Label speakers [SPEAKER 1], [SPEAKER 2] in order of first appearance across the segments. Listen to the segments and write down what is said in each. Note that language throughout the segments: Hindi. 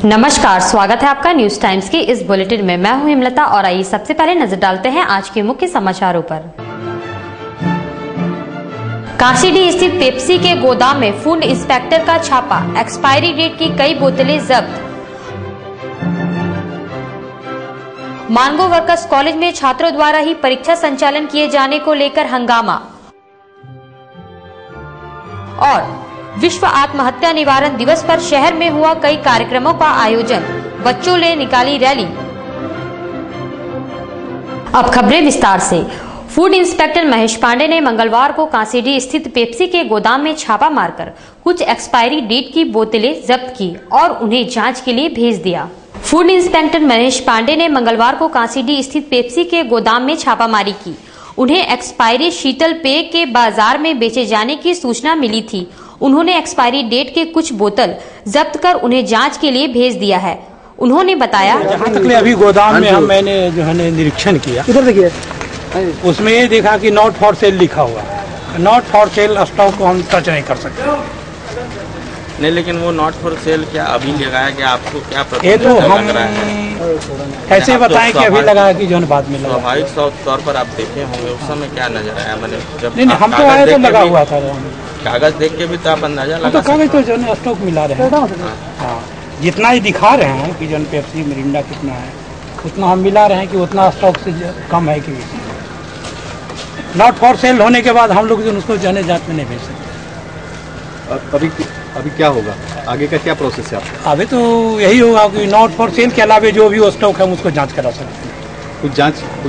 [SPEAKER 1] नमस्कार, स्वागत है आपका न्यूज टाइम्स की इस बुलेटिन में। मैं हूं हिमलता और आइए सबसे पहले नजर डालते हैं आज के मुख्य समाचारों पर। कांसीडीह स्थित पेप्सी के गोदाम में फूड इंस्पेक्टर का छापा, एक्सपायरी डेट की कई बोतलें जब्त। मानगो वर्कर्स कॉलेज में छात्रों द्वारा ही परीक्षा संचालन किए जाने को लेकर हंगामा। और विश्व आत्महत्या निवारण दिवस पर शहर में हुआ कई कार्यक्रमों का आयोजन, बच्चों ने निकाली रैली। अब खबरें विस्तार से। फूड इंस्पेक्टर महेश पांडे ने मंगलवार को कांसीडीह स्थित पेप्सी के गोदाम में छापा मारकर कुछ एक्सपायरी डेट की बोतलें जब्त की और उन्हें जांच के लिए भेज दिया। फूड इंस्पेक्टर महेश पांडे ने मंगलवार को कांसीडीह स्थित पेप्सी के गोदाम में छापामारी की। उन्हें एक्सपायरी शीतल पेय के बाजार में बेचे जाने की सूचना मिली थी। उन्होंने एक्सपायरी डेट के कुछ बोतल जब्त कर उन्हें जांच के लिए भेज दिया है। उन्होंने बताया,
[SPEAKER 2] जहाँ तक अभी गोदाम में मैंने जो है निरीक्षण किया, इधर देखिए, उसमें ये देखा कि नॉट फॉर सेल लिखा हुआ है। नॉट फॉर सेल स्टॉक को हम टच नहीं कर सकते।
[SPEAKER 3] नहीं, लेकिन वो नॉट फॉर सेल क्या अभी लगाया गया? आपको क्या
[SPEAKER 2] ये तो हम लग रहा है? ऐसे बताएं कि अभी लगाया कि जो बाद में लगा।
[SPEAKER 3] स्वाभाविक तौर पर आप देखे होंगे उस समय क्या नजर आया? मैंने जब
[SPEAKER 2] नहीं, हम तो आए तो लगा हुआ था।
[SPEAKER 3] कागज देख के भी तो आप अंदाजा लगा
[SPEAKER 2] तो कागज तो जो है स्टॉक मिला रहे हैं। हाँ, जितना ही दिखा रहे हैं कि जो पेप्सी मिरिंडा कितना है, उतना हम मिला रहे हैं कि उतना स्टॉक से कम है कि नॉट फॉर सेल होने के बाद हम लोग जो उसको जाने जांच में नहीं भेज सकते।
[SPEAKER 4] अभी क्या होगा? आगे का क्या प्रोसेस है आपका?
[SPEAKER 2] अभी तो यही होगा कि नॉट फॉर सेल के अलावा जो भी स्टॉक है उसको जांच करा सकते हैं।
[SPEAKER 4] कुछ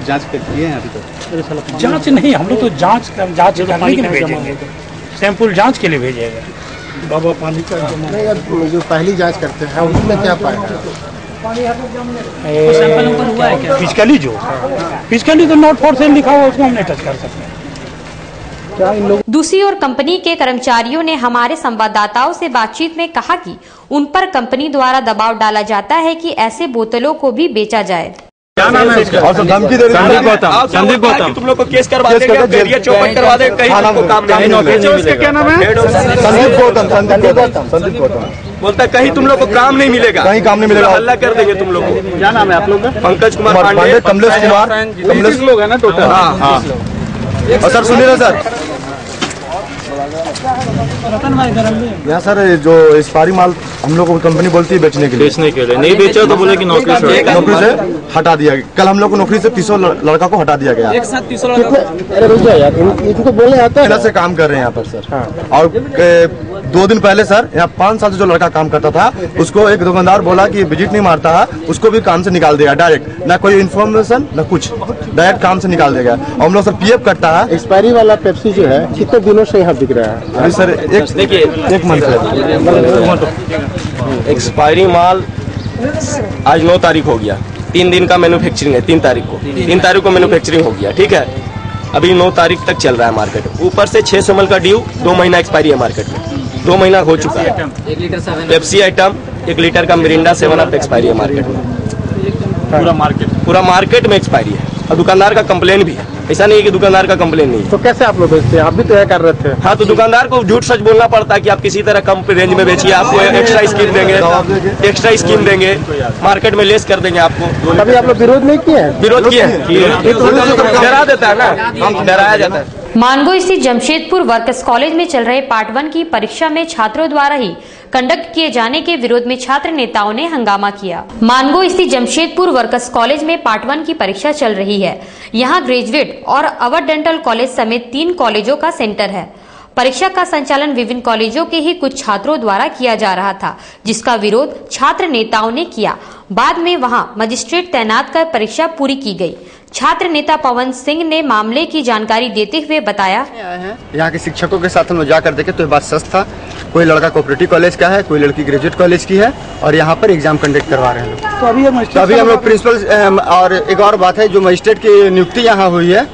[SPEAKER 4] जांच किए हैं अभी तक?
[SPEAKER 2] जांच नहीं, हम लोग तो जांच करने के लिए भेजेंगे, सैंपल जांच के लिए भेजेगा। बाबा पानी का
[SPEAKER 4] नहीं, जो पहली जांच करते हैं उसमें क्या पाया?
[SPEAKER 2] फिजिकली तो नॉट फॉर सेल लिखा हुआ, उसको हम नहीं टच कर सकते।
[SPEAKER 1] दूसरी ओर कंपनी के कर्मचारियों ने हमारे संवाददाताओं से बातचीत में कहा कि उन पर कंपनी द्वारा दबाव डाला जाता है कि ऐसे बोतलों को भी बेचा जाए।
[SPEAKER 4] क्या नाम है इसका? और धमकी दे रहे हैं
[SPEAKER 3] संदीप गौतम, तुम लोग को केस करवा देंगे, बेरिया चौपट करवा देंगे, कहीं तुमको काम नहीं मिलेगा।
[SPEAKER 4] क्या नाम है? संदीप गौतम
[SPEAKER 3] बोलता है कहीं तुम लोग को काम नहीं मिलेगा,
[SPEAKER 4] कहीं काम नहीं मिलेगा,
[SPEAKER 3] हल्ला कर देंगे तुम लोग को।
[SPEAKER 4] क्या नाम है आप लोग का?
[SPEAKER 3] पंकज कुमार पांडे,
[SPEAKER 4] कमलेश कुमार, कमलेश लोग है ना टोटल। हाँ, और सर सुनिए ना सर, यहाँ सर जो एक्सपायरी माल हम लोग को कंपनी बोलती है बेचने के लिए
[SPEAKER 3] नहीं बेचा तो बोले कि नौकरी
[SPEAKER 4] से हटा दिया गया। कल हम लोग को नौकरी से 300 लड़का को हटा दिया गया।
[SPEAKER 3] एक साथ 300
[SPEAKER 4] इनको बोले आता है से काम कर रहे हैं यहाँ पर सर। और 2 दिन पहले सर यहाँ 5 साल से जो लड़का काम करता था उसको एक दुकानदार बोला कि विजिट नहीं मारता है, उसको भी काम से निकाल देगा डायरेक्ट, ना कोई इन्फॉर्मेशन ना कुछ, डायरेक्ट काम से निकाल देगा। और हम लोग सर पीएफ कटता है।
[SPEAKER 5] एक्सपायरी वाला पेप्सी जो है कितने दिनों से यहाँ बिक रहा है?
[SPEAKER 4] अभी सर एक मंथ
[SPEAKER 3] एक्सपायरी माल आज 9 तारीख हो गया। 3 दिन का मैन्युफैक्चरिंग है। 3 तारीख को मैन्युफैक्चरिंग हो गया, ठीक है। अभी 9 तारीख तक चल रहा है मार्केट। ऊपर से 600 ml का ड्यू 2 महीना एक्सपायरी है मार्केट में। 2 महीना हो चुका है। पेप्सी आइटम 1 लीटर का मिरिंडा 7 अप एक्सपायरी है मार्केट में। पूरा मार्केट में एक्सपायरी है। और दुकानदार का कंप्लेन भी है, ऐसा नहीं है कि दुकानदार का कंप्लेन नहीं है।
[SPEAKER 5] तो कैसे आप लोग बेचते हैं? आप भी तो यह कर रहे थे।
[SPEAKER 3] हाँ, तो दुकानदार को झूठ सच बोलना पड़ता है कि आप किसी तरह कम रेंज में बेचिए, आपको एक्स्ट्रा स्कीम देंगे, मार्केट में लेस कर देंगे आपको।
[SPEAKER 5] कभी आप लोग विरोध नहीं किए हैं?
[SPEAKER 3] विरोध किए हैं, डरा देता है ना, हम डराया जाता है।
[SPEAKER 1] मानगो स्थित जमशेदपुर वर्कर्स कॉलेज में चल रहे पार्ट 1 की परीक्षा में छात्रों द्वारा ही कंडक्ट किए जाने के विरोध में छात्र नेताओं ने हंगामा किया। मानगो स्थित जमशेदपुर वर्कर्स कॉलेज में पार्ट 1 की परीक्षा चल रही है। यहाँ ग्रेजुएट और अवर डेंटल कॉलेज समेत 3 कॉलेजों का सेंटर है। परीक्षा का संचालन विभिन्न कॉलेजों के ही कुछ छात्रों द्वारा किया जा रहा था, जिसका विरोध छात्र नेताओं ने किया। बाद में वहां मजिस्ट्रेट तैनात कर परीक्षा पूरी की गई। छात्र नेता पवन सिंह ने मामले की जानकारी देते हुए बताया,
[SPEAKER 4] यहाँ के शिक्षकों के साथ हम जाकर देखे तो ये बात सच था। कोई लड़का कोऑपरेटिव कॉलेज का है, कोई लड़की ग्रेजुएट कॉलेज की है और यहाँ पर एग्जाम कंडक्ट करवा रहे हैं। तो अभी हम लोग प्रिंसिपल और एक और बात है, जो मजिस्ट्रेट की नियुक्ति यहाँ हुई है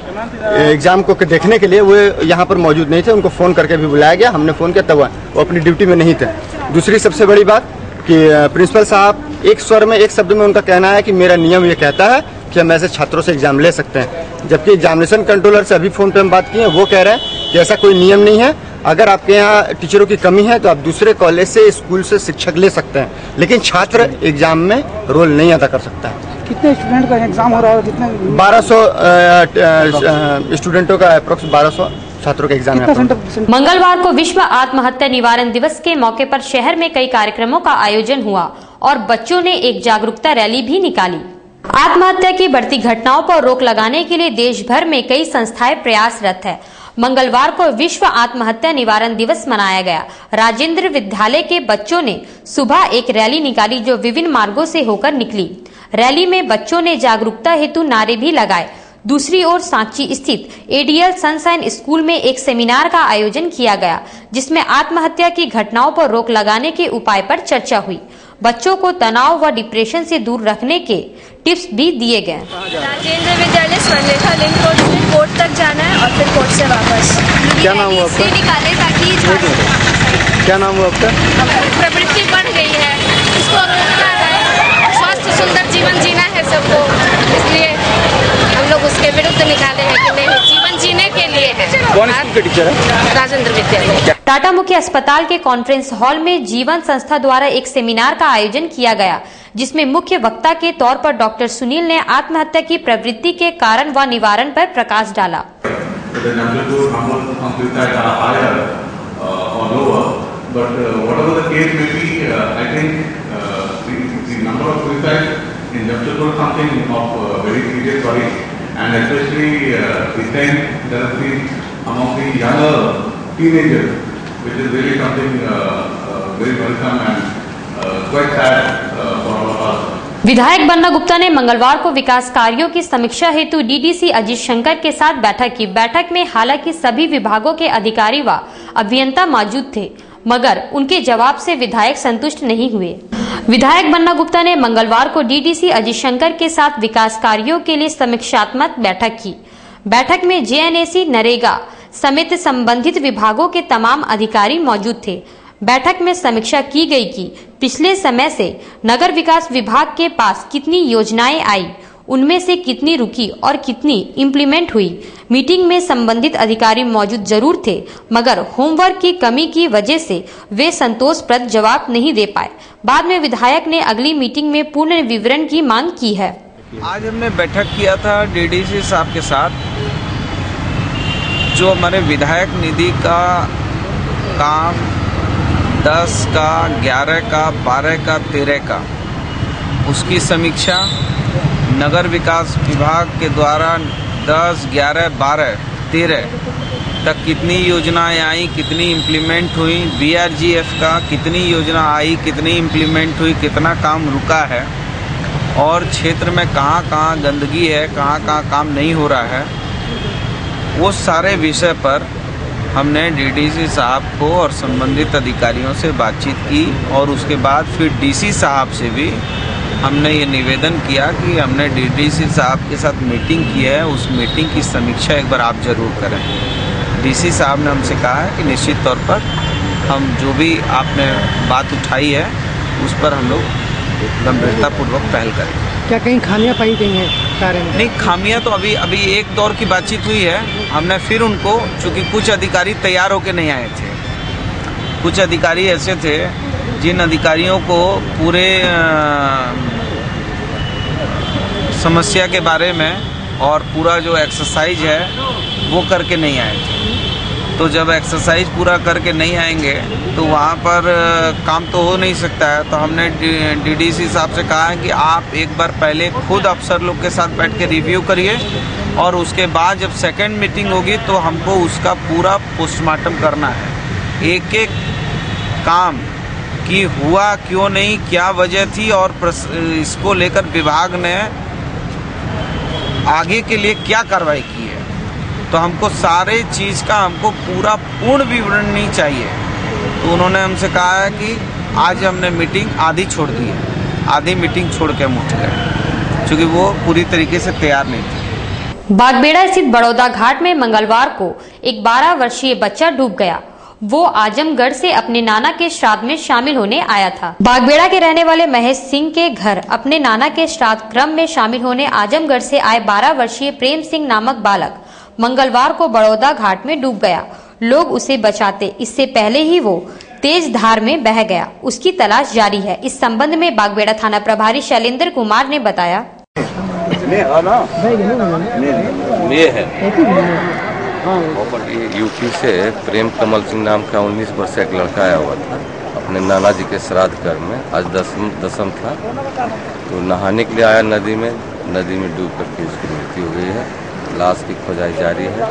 [SPEAKER 4] एग्जाम को देखने के लिए, वो यहाँ पर मौजूद नहीं थे। उनको फोन करके भी बुलाया गया, हमने फोन किया तब वो अपनी ड्यूटी में नहीं थे। दूसरी सबसे बड़ी बात कि प्रिंसिपल साहब एक स्वर में एक शब्द में उनका कहना है कि मेरा नियम ये कहता है कि हम ऐसे छात्रों से एग्जाम ले सकते हैं, जबकि एग्जामिनेशन कंट्रोलर से अभी फोन पे हम बात की है, वो कह रहे हैं कि ऐसा कोई नियम नहीं है। अगर आपके यहाँ टीचरों की कमी है तो आप दूसरे कॉलेज से, स्कूल से शिक्षक ले सकते हैं, लेकिन छात्र एग्जाम में रोल नहीं अदा कर सकता है।
[SPEAKER 2] कितने स्टूडेंट का एग्जाम हो रहा है? कितने?
[SPEAKER 4] 1200 स्टूडेंटों का अप्रोक्स 1200 छात्रों का एग्जाम है।
[SPEAKER 1] मंगलवार को विश्व आत्महत्या निवारण दिवस के मौके पर शहर में कई कार्यक्रमों का आयोजन हुआ और बच्चों ने एक जागरूकता रैली भी निकाली। आत्महत्या की बढ़ती घटनाओं पर रोक लगाने के लिए देश भर में कई संस्थाएं प्रयासरत है। मंगलवार को विश्व आत्महत्या निवारण दिवस मनाया गया। राजेंद्र विद्यालय के बच्चों ने सुबह एक रैली निकाली जो विभिन्न मार्गों से होकर निकली। रैली में बच्चों ने जागरूकता हेतु नारे भी लगाए। दूसरी ओर सांची स्थित एडीएल सनशाइन स्कूल में एक सेमिनार का आयोजन किया गया, जिसमें आत्महत्या की घटनाओं पर रोक लगाने के उपाय पर चर्चा हुई। बच्चों को तनाव व डिप्रेशन से दूर रखने के टिप्स भी दिए गए।
[SPEAKER 6] राजेंद्र विद्यालय स्वर्णरेखा लिंक रोड से कोर्ट तक जाना है और फिर कोर्ट से वापस।
[SPEAKER 5] क्या नाम हुआ आपका?
[SPEAKER 6] निकाले ताकि
[SPEAKER 5] क्या नाम हुआ आपका?
[SPEAKER 6] प्रवृत्ति बढ़ गई है, इसको रोकना है। स्वस्थ सुंदर जीवन जीना है सबको, इसलिए हम लोग उसके विरुद्ध निकाले हैं कि नहीं, जीवन जीने के लिए है।
[SPEAKER 5] कौन स्कूल के टीचर है?
[SPEAKER 6] राजेंद्र विद्यालय।
[SPEAKER 1] टाटा मुख्य अस्पताल के कॉन्फ्रेंस हॉल में जीवन संस्था द्वारा एक सेमिनार का आयोजन किया गया, जिसमें मुख्य वक्ता के तौर पर डॉक्टर सुनील ने आत्महत्या की प्रवृत्ति के कारण व निवारण पर प्रकाश डाला।
[SPEAKER 7] And especially this time there has been among the younger teenagers, which is really something very welcome and quite sad for all of us.
[SPEAKER 1] विधायक बन्ना गुप्ता ने मंगलवार को विकास कार्यों की समीक्षा हेतु डीडीसी अजीत शंकर के साथ बैठक की। बैठक में हालांकि सभी विभागों के अधिकारी व अभियंता मौजूद थे, मगर उनके जवाब से विधायक संतुष्ट नहीं हुए। विधायक बन्ना गुप्ता ने मंगलवार को डीडीसी अजीत शंकर के साथ विकास कार्यों के लिए समीक्षात्मक बैठक की। बैठक में जेएनएसी, नरेगा समेत संबंधित विभागों के तमाम अधिकारी मौजूद थे। बैठक में समीक्षा की गई कि पिछले समय से नगर विकास विभाग के पास कितनी योजनाएं आई, उनमें से कितनी रुकी और कितनी इम्प्लीमेंट हुई। मीटिंग में संबंधित अधिकारी मौजूद जरूर थे, मगर होमवर्क की कमी की वजह से वे संतोषप्रद जवाब नहीं दे पाए। बाद में विधायक ने अगली मीटिंग में पूर्ण विवरण की मांग की है।
[SPEAKER 8] आज हमने बैठक किया था डीडीसी साहब के साथ, जो हमारे विधायक निधि का काम 10 का, 11 का, 12 का, 13 का, उसकी समीक्षा नगर विकास विभाग के द्वारा 10, 11, 12, 13 तक कितनी योजनाएं आई, कितनी इम्प्लीमेंट हुई, बीआरजीएफ का कितनी योजना आई, कितनी इम्प्लीमेंट हुई, कितना काम रुका है और क्षेत्र में कहाँ कहाँ गंदगी है, कहाँ कहाँ काम नहीं हो रहा है, वो सारे विषय पर हमने डीडीसी साहब को और संबंधित अधिकारियों से बातचीत की और उसके बाद फिर डीसी साहब से भी हमने ये निवेदन किया कि हमने डीडीसी साहब के साथ मीटिंग की है, उस मीटिंग की समीक्षा एक बार आप जरूर करें। डीसी साहब ने हमसे कहा है कि निश्चित तौर पर हम जो भी आपने बात उठाई है उस पर हम लोग गंभीरतापूर्वक पहल करेंगे।
[SPEAKER 2] क्या कहीं खामियां पाई गई हैं कार्य में?
[SPEAKER 8] नहीं, खामियां तो अभी एक दौर की बातचीत हुई है। हमने फिर उनको, चूँकि कुछ अधिकारी तैयार होकर नहीं आए थे, कुछ अधिकारी ऐसे थे जिन अधिकारियों को पूरे समस्या के बारे में और पूरा जो एक्सरसाइज है वो करके नहीं आए थे। तो जब एक्सरसाइज पूरा करके नहीं आएंगे तो वहाँ पर काम तो हो नहीं सकता है। तो हमने डीडीसी साहब से कहा है कि आप एक बार पहले खुद अफसर लोग के साथ बैठ के रिव्यू करिए और उसके बाद जब सेकेंड मीटिंग होगी तो हमको उसका पूरा पोस्टमार्टम करना है, एक एक काम कि हुआ क्यों नहीं, क्या वजह थी और इसको लेकर विभाग ने आगे के लिए क्या कार्रवाई की है। तो हमको सारे चीज़ का हमको पूरा पूर्ण विवरण नहीं चाहिए। तो उन्होंने हमसे कहा है कि आज हमने मीटिंग आधी छोड़ दी है, आधी मीटिंग छोड़ के हम उठ गए क्योंकि वो पूरी तरीके से तैयार नहीं थी।
[SPEAKER 1] बागबेड़ा स्थित बड़ौदा घाट में मंगलवार को एक 12 वर्षीय बच्चा डूब गया। वो आजमगढ़ से अपने नाना के श्राद्ध में शामिल होने आया था। बागबेड़ा के रहने वाले महेश सिंह के घर अपने नाना के श्राद्ध क्रम में शामिल होने आजमगढ़ से आए 12 वर्षीय प्रेम सिंह नामक बालक मंगलवार को बड़ौदा घाट में डूब गया। लोग उसे बचाते, इससे पहले ही वो तेज धार में बह गया। उसकी तलाश जारी है। इस संबंध में बागबेड़ा थाना प्रभारी शैलेंद्र कुमार ने बताया।
[SPEAKER 9] यूपी से प्रेम कमल सिंह नाम का 19 वर्ष का एक लड़का आया हुआ था अपने नाना जी के श्राद्ध कर्म में। आज दसम था तो नहाने के लिए आया नदी में डूब करके उसकी मृत्यु हो गई है। लाश की खोजाई जारी है।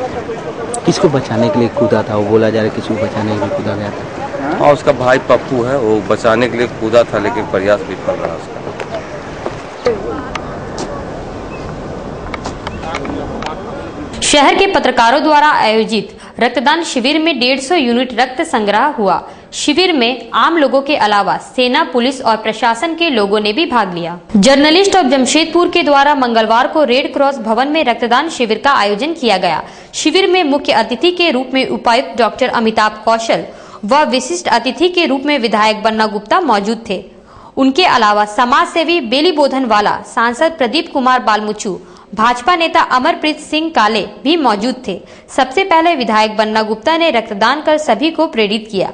[SPEAKER 10] किसको बचाने के लिए कूदा था? वो बोला जा रहा है किसको बचाने के लिए कूदा गया था।
[SPEAKER 9] हाँ, उसका भाई पप्पू है, वो बचाने के लिए कूदा था लेकिन प्रयास विफल रहा उसका।
[SPEAKER 1] शहर के पत्रकारों द्वारा आयोजित रक्तदान शिविर में 150 यूनिट रक्त संग्रह हुआ। शिविर में आम लोगों के अलावा सेना, पुलिस और प्रशासन के लोगों ने भी भाग लिया। जर्नलिस्ट ऑफ जमशेदपुर के द्वारा मंगलवार को रेड क्रॉस भवन में रक्तदान शिविर का आयोजन किया गया। शिविर में मुख्य अतिथि के रूप में उपायुक्त डॉक्टर अमिताभ कौशल व विशिष्ट अतिथि के रूप में विधायक बन्ना गुप्ता मौजूद थे। उनके अलावा समाज सेवी बेली बोधन वाला, सांसद प्रदीप कुमार बालमुचू, भाजपा नेता अमरप्रीत सिंह काले भी मौजूद थे। सबसे पहले विधायक बन्ना गुप्ता ने रक्तदान कर सभी को प्रेरित किया।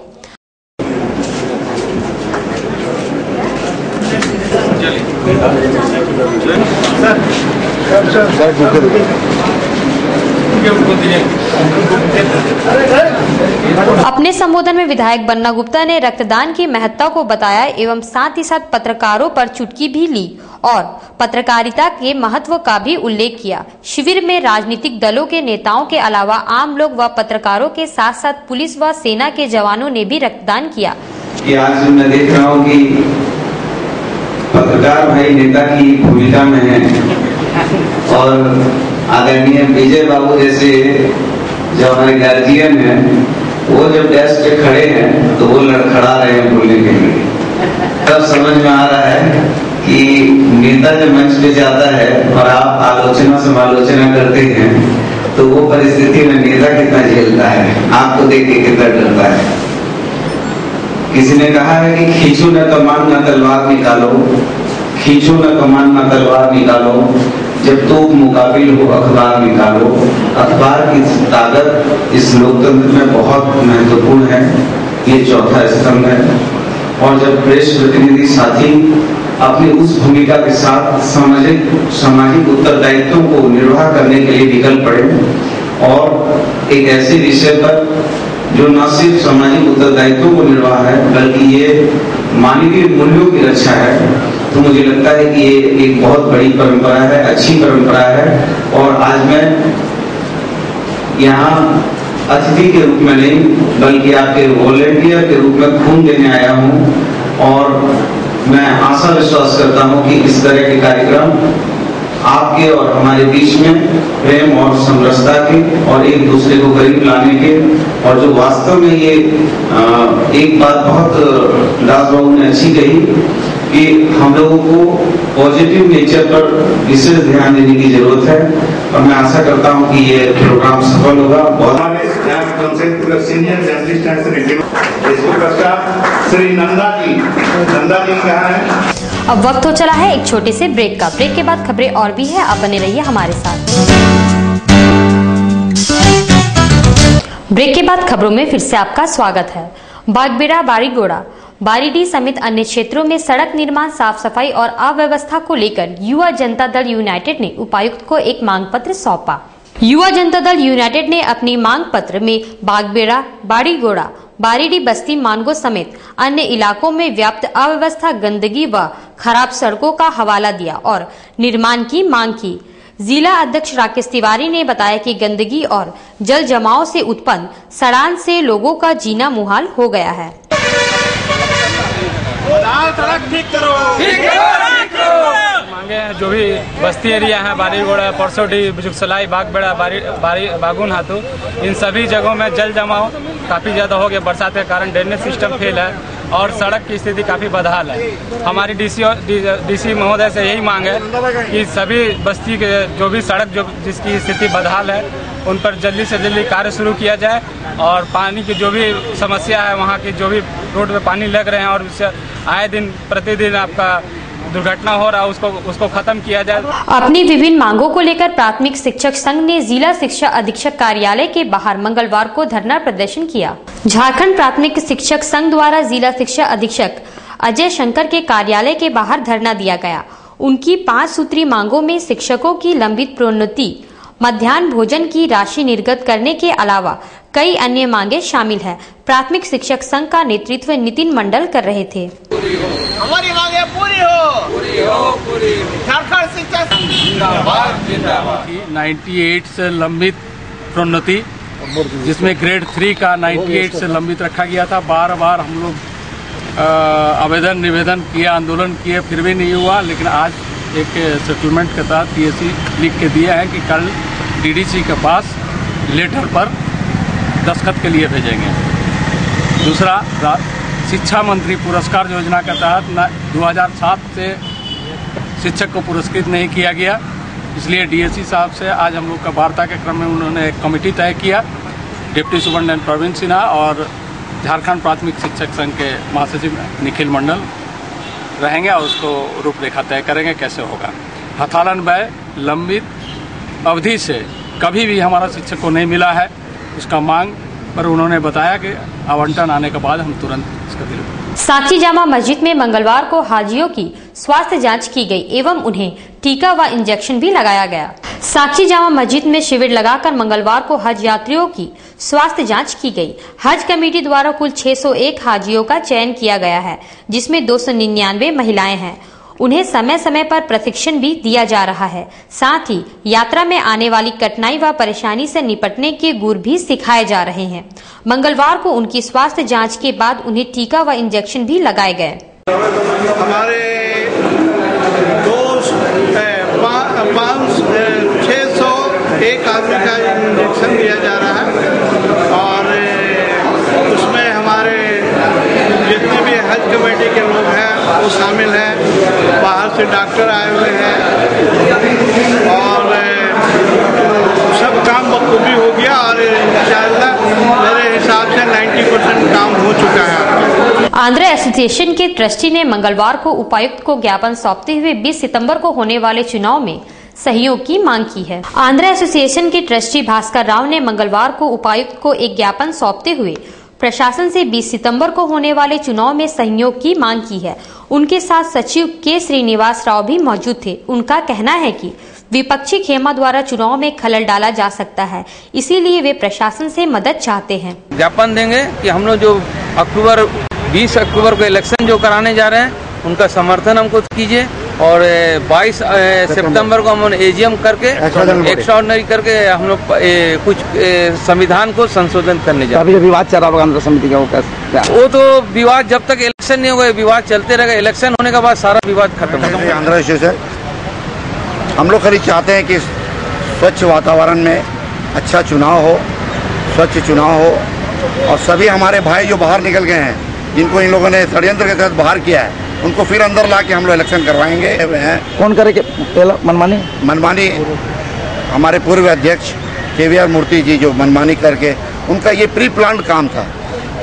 [SPEAKER 1] अपने संबोधन में विधायक बन्ना गुप्ता ने रक्तदान की महत्ता को बताया एवं साथ ही साथ पत्रकारों पर चुटकी भी ली और पत्रकारिता के महत्व का भी उल्लेख किया। शिविर में राजनीतिक दलों के नेताओं के अलावा आम लोग व पत्रकारों के साथ साथ पुलिस व सेना के जवानों ने भी रक्तदान किया।
[SPEAKER 11] आज मैं देख रहा हूँ कि पत्रकार भाई नेता की भूमिका में है और आदरणीय विजय बाबू जैसे जो हमारे गार्जियन हैं वो जब डेस्क पे खड़े हैं तो वो लड़खड़ा रहे हैं बोलने के लिए। तब समझ में आ रहा है कि नेता जब मंच पे जाता है और आप आलोचना समालोचना करते हैं तो वो परिस्थिति में नेता कितना झेलता है, आपको देख के कितना डरता है। किसी ने कहा है कि खींचो न कमान न तलवार निकालो, खींचो न कमान न तलवार निकालो, जब तोप मुकाबिल हो अखबार निकालो। अखबार की ताकत इस लोकतंत्र में बहुत महत्वपूर्ण है, ये चौथा स्तंभ है। और जब प्रेस प्रतिनिधि साथी अपनी उस भूमिका के साथ सामाजिक उत्तरदायित्वों को निर्वाह करने के लिए निकल पड़े और एक ऐसे विषय पर जो न सिर्फ सामाजिक उत्तरदायित्वों को निर्वाह है बल्कि ये मानवीय मूल्यों की रक्षा है, तो मुझे लगता है कि ये एक बहुत बड़ी परंपरा है, अच्छी परंपरा है। और आज मैं यहाँ अतिथि के रूप में नहीं बल्कि आपके वॉलंटियर के रूप में खून देने आया हूँ और मैं आशा विश्वास करता हूँ कि इस तरह के कार्यक्रम आपके और हमारे बीच में प्रेम और समरसता के और एक दूसरे को करीब लाने के, और जो वास्तव में ये एक बात बहुत दास बाबू ने अच्छी कही कि हम लोगों को पॉजिटिव नेचर पर विशेष ध्यान देने की जरूरत है और मैं आशा करता हूं कि ये प्रोग्राम सफल होगा। सीनियर जर्नलिस्ट श्री नंदा जी कहाँ है?
[SPEAKER 1] अब वक्त हो चला है एक छोटे से ब्रेक का। ब्रेक के बाद खबरें और भी है, आप बने रहिए हमारे साथ। ब्रेक के बाद खबरों में फिर से आपका स्वागत है। बागबेड़ा, बारीगोड़ा, बारीडीह समेत अन्य क्षेत्रों में सड़क निर्माण, साफ सफाई और अव्यवस्था को लेकर युवा जनता दल यूनाइटेड ने उपायुक्त को एक मांग पत्र सौंपा। युवा जनता दल यूनाइटेड ने अपनी मांग पत्र में बागबेड़ा, बारीगोड़ा, बारीडीह, बस्ती, मानगो समेत अन्य इलाकों में व्याप्त अव्यवस्था, गंदगी व खराब सड़कों का हवाला दिया और निर्माण की मांग की। जिला अध्यक्ष राकेश तिवारी ने बताया कि गंदगी और जल जमाव से उत्पन्न सड़ान से लोगों का जीना मुहाल हो गया है।
[SPEAKER 12] मांगे हैं जो भी बस्ती एरिया है, बारीगोड़ा, परसोडी, बुजुर्गसलाई, बागबेड़ा, बागुन हाथू, इन सभी जगहों में जल जमाव काफ़ी ज़्यादा हो गया। बरसात के कारण ड्रेनेज सिस्टम फेल है और सड़क की स्थिति काफ़ी बदहाल है। हमारी डीसी महोदय से यही मांग है कि सभी बस्ती के जो भी सड़क जिसकी स्थिति बदहाल है उन पर जल्दी से जल्दी कार्य शुरू किया जाए और पानी की जो भी समस्या है, वहाँ की जो भी रोड पे पानी लग रहे हैं और उससे आए दिन प्रतिदिन आपका दुर्घटना हो रहा है उसको खत्म किया जाए।
[SPEAKER 1] अपनी विभिन्न मांगों को लेकर प्राथमिक शिक्षक संघ ने जिला शिक्षा अधीक्षक कार्यालय के बाहर मंगलवार को धरना प्रदर्शन किया। झारखंड प्राथमिक शिक्षक संघ द्वारा जिला शिक्षा अधीक्षक अजय शंकर के कार्यालय के बाहर धरना दिया गया। उनकी 5 सूत्री मांगों में शिक्षकों की लंबित प्रोन्नति, मध्याह्न भोजन की राशि निर्गत करने के अलावा कई अन्य मांगे शामिल है। प्राथमिक शिक्षक संघ का नेतृत्व नितिन मंडल कर रहे थे।
[SPEAKER 13] हमारी मांगे पूरी हो। झारखंड शिक्षक
[SPEAKER 12] जिंदाबाद। 98 से लंबित प्रोन्नति, जिसमें ग्रेड 3 का 98 से लंबित रखा गया था। बार बार हम लोग आवेदन निवेदन किए, आंदोलन किए, फिर भी नहीं हुआ। लेकिन आज एक सेटलमेंट के तहत पीएससी लिख के दिया है कि कल डीडीसी के पास लेटर पर दस्तखत के लिए भेजेंगे। दूसरा, शिक्षा मंत्री पुरस्कार योजना के तहत 2007 से शिक्षक को पुरस्कृत नहीं किया गया, इसलिए डीएससी साहब से आज हम लोग का वार्ता के क्रम में उन्होंने एक कमेटी तय किया। डिप्टी सुपरिटेंडेंट प्रवीण सिन्हा और झारखंड प्राथमिक शिक्षक संघ के महासचिव निखिल मंडल रहेंगे और उसको रूपरेखा तय करेंगे कैसे होगा। हथालन व्यय लंबित अवधि से कभी भी हमारा शिक्षक को नहीं मिला है, उसका मांग पर उन्होंने बताया कि आवंटन आने के बाद हम तुरंत इसका दिल।
[SPEAKER 1] साक्षी जामा मस्जिद में मंगलवार को हाजियों की स्वास्थ्य जांच की गई एवं उन्हें टीका व इंजेक्शन भी लगाया गया। साक्षी जामा मस्जिद में शिविर लगाकर मंगलवार को हज यात्रियों की स्वास्थ्य जांच की गई। हज कमेटी द्वारा कुल 601 हाजियों का चयन किया गया है, जिसमें 299 महिलाएं हैं। उन्हें समय समय पर प्रशिक्षण भी दिया जा रहा है। साथ ही यात्रा में आने वाली कठिनाई व परेशानी से निपटने के गुर भी सिखाए जा रहे हैं। मंगलवार को उनकी स्वास्थ्य जांच के बाद उन्हें टीका व इंजेक्शन भी लगाए गए।
[SPEAKER 13] हमारे 601 आदमी का इंजेक्शन दिया जा रहा है और उसमें हमारे जितने भी हज कमेटी के लोग हैं वो शामिल हैं। बाहर से डॉक्टर आए हुए हैं और सब काम बखूबी हो गया और इंशाअल्लाह मेरे हिसाब से 90% काम हो चुका है।
[SPEAKER 1] आंध्र एसोसिएशन के ट्रस्टी ने मंगलवार को उपायुक्त को ज्ञापन सौंपते हुए 20 सितंबर को होने वाले चुनाव में सहयोग की मांग की है। आंध्र एसोसिएशन के ट्रस्टी भास्कर राव ने मंगलवार को उपायुक्त को एक ज्ञापन सौंपते हुए प्रशासन से 20 सितंबर को होने वाले चुनाव में सहयोग की मांग की है। उनके साथ सचिव के श्रीनिवास राव भी मौजूद थे। उनका कहना है कि विपक्षी खेमा द्वारा चुनाव में खलल डाला जा सकता है, इसीलिए वे प्रशासन से मदद चाहते हैं।
[SPEAKER 8] ज्ञापन देंगे कि हम लोग जो 20 अक्टूबर को इलेक्शन जो कराने जा रहे हैं उनका समर्थन हमको कीजिए और 22 सितंबर को हम एजीएम करके एक्स्ट्राऑर्डिनरी करके हम लोग कुछ संविधान को संशोधन करने जा रहे हैं।
[SPEAKER 10] अभी विवाद चल रहा है समिति का,
[SPEAKER 8] वो तो विवाद जब तक इलेक्शन नहीं होगा विवाद चलते रहेगा। इलेक्शन होने के बाद सारा विवाद खत्म होगा।
[SPEAKER 14] आंध्र एसोसिएशन हम लोग खरीद चाहते हैं कि स्वच्छ वातावरण में अच्छा चुनाव हो, स्वच्छ चुनाव हो और सभी हमारे भाई जो बाहर निकल गए हैं, जिनको इन लोगों ने षड्यंत्र के तहत बाहर किया है, उनको फिर अंदर ला के हम लोग इलेक्शन करवाएंगे।
[SPEAKER 10] कौन करेंगे मनमानी
[SPEAKER 14] हमारे पूर्व अध्यक्ष केवीआर मूर्ति जी जो मनमानी करके, उनका ये प्री प्लान काम था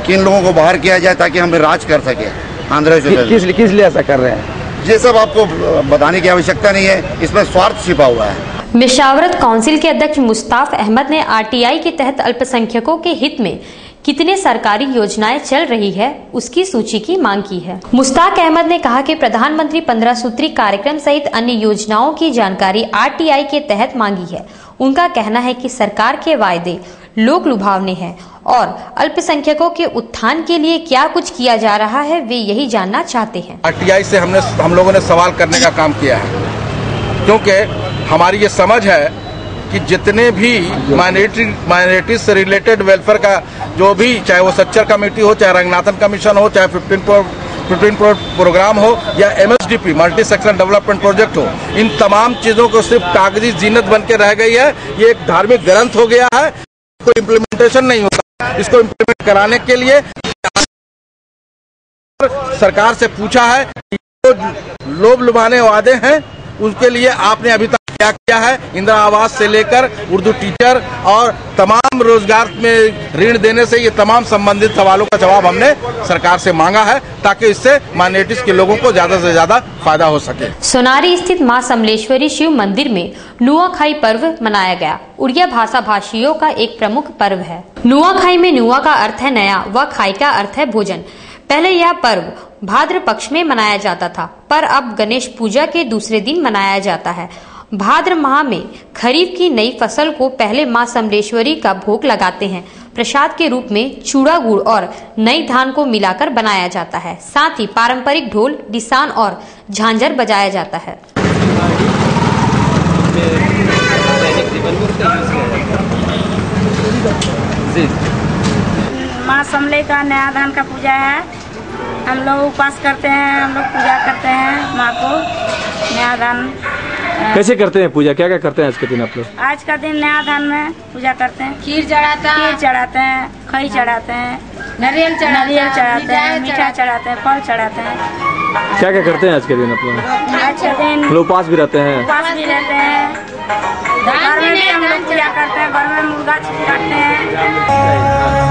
[SPEAKER 14] कि इन लोगों को बाहर किया जाए ताकि हम राज कर सके। आंध्र
[SPEAKER 10] किस लिए ऐसा कर रहे हैं
[SPEAKER 14] ये सब आपको बताने की आवश्यकता नहीं है, इसमें स्वार्थ छिपा हुआ है।
[SPEAKER 1] मिशावरत काउंसिल के अध्यक्ष मुस्ताफ अहमद ने आरटीआई के तहत अल्पसंख्यकों के हित में कितने सरकारी योजनाएं चल रही है उसकी सूची की मांग की है। मुस्ताक अहमद ने कहा कि प्रधानमंत्री 15 सूत्री कार्यक्रम सहित अन्य योजनाओं की जानकारी आरटीआई के तहत मांगी है। उनका कहना है कि सरकार के वायदे लोक लुभावने हैं और अल्पसंख्यकों के उत्थान के लिए क्या कुछ किया जा रहा है वे यही जानना चाहते हैं।
[SPEAKER 15] आरटीआई से हम लोगों ने सवाल करने का काम किया है, क्योंकि हमारी ये समझ है कि जितने भी माइनॉरिटीज से रिलेटेड वेलफेयर का जो भी, चाहे वो सच्चर कमेटी हो, चाहे रंगनाथन कमीशन हो, चाहे 15 प्रोग्राम हो या MSDP multi section development project हो, इन तमाम चीजों को सिर्फ कागजी जीनत बन के रह गई है। ये एक धार्मिक ग्रंथ हो गया है, कोई इम्प्लीमेंटेशन नहीं होता। इसको इम्प्लीमेंट कराने के लिए सरकार से पूछा है कि जो लोभ लुभाने वादे हैं उनके लिए आपने अभी तक क्या किया है। इंदिरा आवास से लेकर उर्दू टीचर और तमाम रोजगार में ऋण देने से ये तमाम संबंधित सवालों का जवाब हमने सरकार से मांगा है, ताकि इससे माइनॉरिटीज के लोगों को ज्यादा से ज्यादा फायदा हो सके।
[SPEAKER 1] सोनारी स्थित मां समलेश्वरी शिव मंदिर में नुआखाई पर्व मनाया गया। उड़िया भाषा भाषियों का एक प्रमुख पर्व है। नुआखाई में नुआ का अर्थ है नया व खाई का अर्थ है भोजन। पहले यह पर्व भाद्र पक्ष में मनाया जाता था, पर अब गणेश पूजा के दूसरे दिन मनाया जाता है। भाद्र माह में खरीफ की नई फसल को पहले मां समलेश्वरी का भोग लगाते हैं। प्रसाद के रूप में चूड़ा गुड़ और नई धान को मिलाकर बनाया जाता है। साथ ही पारंपरिक ढोल, डिसान और झांझर बजाया जाता है।
[SPEAKER 16] माँ समले का नया धान का पूजा है। हम लोग उपवास करते हैं, हम लोग पूजा करते हैं माँ को। नया धान
[SPEAKER 5] कैसे करते हैं पूजा, क्या क्या करते हैं आज के दिन आप लोग?
[SPEAKER 16] आज का दिन नया धान में पूजा करते हैं। खीर चढ़ाते हैं, खई चढ़ाते हैं, नारियल चढ़ाते हैं, मीठा चढ़ाते हैं, फल चढ़ाते हैं।
[SPEAKER 5] क्या क्या करते हैं आज के दिन आप लोग?
[SPEAKER 16] आज के दिन
[SPEAKER 5] उपवास भी रहते हैं?
[SPEAKER 16] उपवास भी रहते हैं। घर में भी हम लोग पूजा करते हैं, घर में मुर्गा काटते हैं।